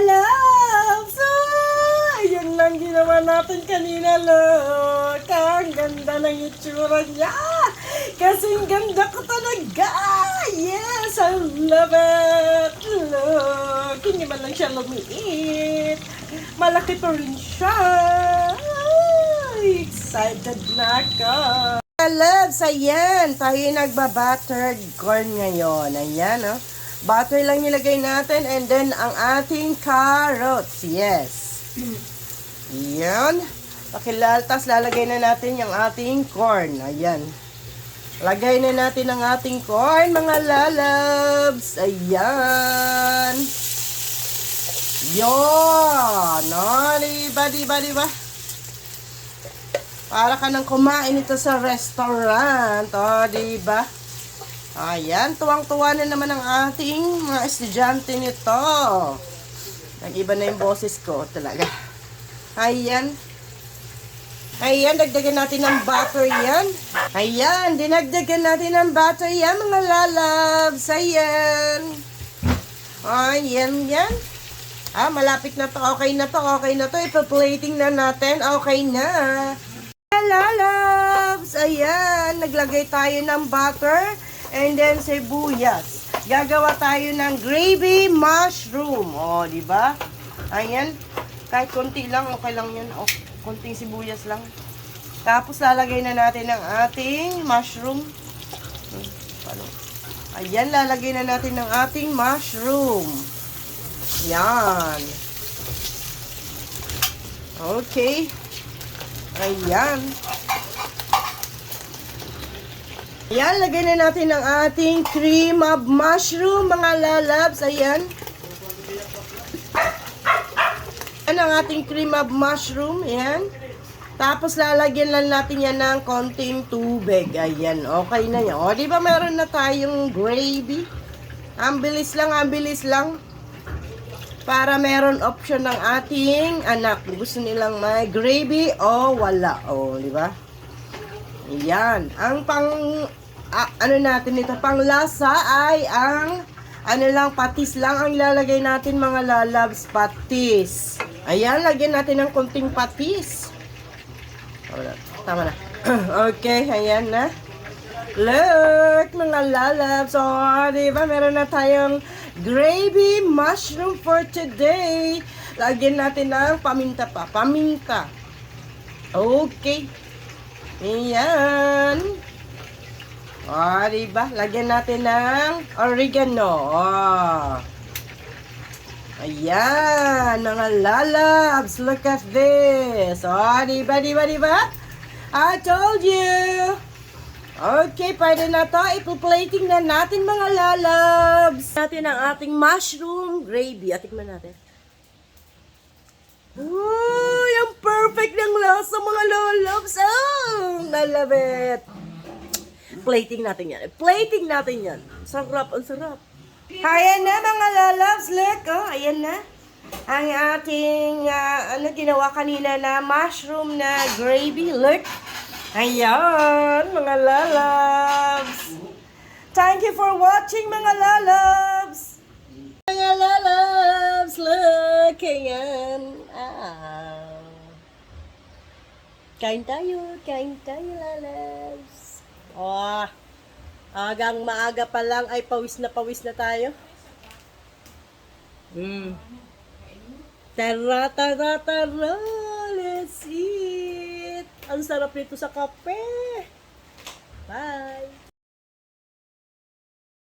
loves! Yan lang ginawa natin kanina, look. Ang ganda ng itsura niya. Kasing ganda ko talaga. Yes, I love it. Look, hindi man lang siya lumiit. Malaki pa rin siya. Ay, excited na ako. Loves, ayan. Tayo nagba-buttered corn ngayon. Ayan, oh. Butter lang nilagay natin and then ang ating carrots. Yes. Ayan. Pakilaltas, lalagay na natin yung ating corn. Ayan. Lagay na natin ang ating corn, mga lalabs. Ayan. Yun. No, diba? Para ka nang kumain ito sa restaurant. O, diba? Ayan, tuwang-tuwa na naman ang ating mga estudyante nito. Nag-iba na yung boses ko talaga. Ayan. Ayan, dagdagan natin ng butter yan. Ayan, dinagdagan natin ng butter yan, mga lalabs. Ayan. Ayan, yan. Malapit na to. Okay na to. Ipa-plating na natin. Okay na. Lalabs. Ayan, naglagay tayo ng butter. And then, sibuyas. Gagawa tayo ng gravy mushroom. O, di ba? Ayan. Kahit konti lang, okay lang yan. O, konting sibuyas lang. Tapos, lalagay na natin ang ating mushroom. Ayan, lalagay na natin ang ating mushroom. Yan. Okay. Ayan. Ayan, lagay na natin ang ating cream of mushroom, mga lalabs. Ayan. Ayan ang ating cream of mushroom. Ayan. Tapos, lalagyan lang natin yan ng konting tubig. Ayan, okay na yan. O, di ba meron na tayong gravy? Ang bilis lang. Para meron option ng ating anak. Gusto nilang may gravy o wala. O, di ba? Ayan. Ang ano natin ito, pang lasa ay ang, patis lang ang ilalagay natin, mga lalabs, patis. Ayan, lagyan natin ng konting patis. Tama na. Okay, ayan na. Look, mga lalabs. O, diba, meron na tayong gravy mushroom for today. Lagyan natin ng paminta pa. Paminta. Okay. Ayan. O, diba? Lagyan natin ng oregano. O. Ayan. Mga lalabs. Look at this. O, diba? I told you. Okay, pwede na to. Ipo-plating na natin, mga lalabs. Natin ang ating mushroom gravy. Tikman natin. Uy, ang perfect ng lasa, mga lalabs. Oh, I love it. Plating natin yan. Sarap, ang sarap. Ayan na, mga lalabs. Look, oh, ayan na. Ang ating, ginawa kanina na mushroom na gravy. Look. Ayan, mga lalabs. Thank you for watching, mga lalabs. Mga lalabs, look. Ayan. Kain tayo, lalabs. Oh, agang maaga pa lang ay pawis na tayo. Tara, let's eat. Ang sarap nito sa kape. Bye.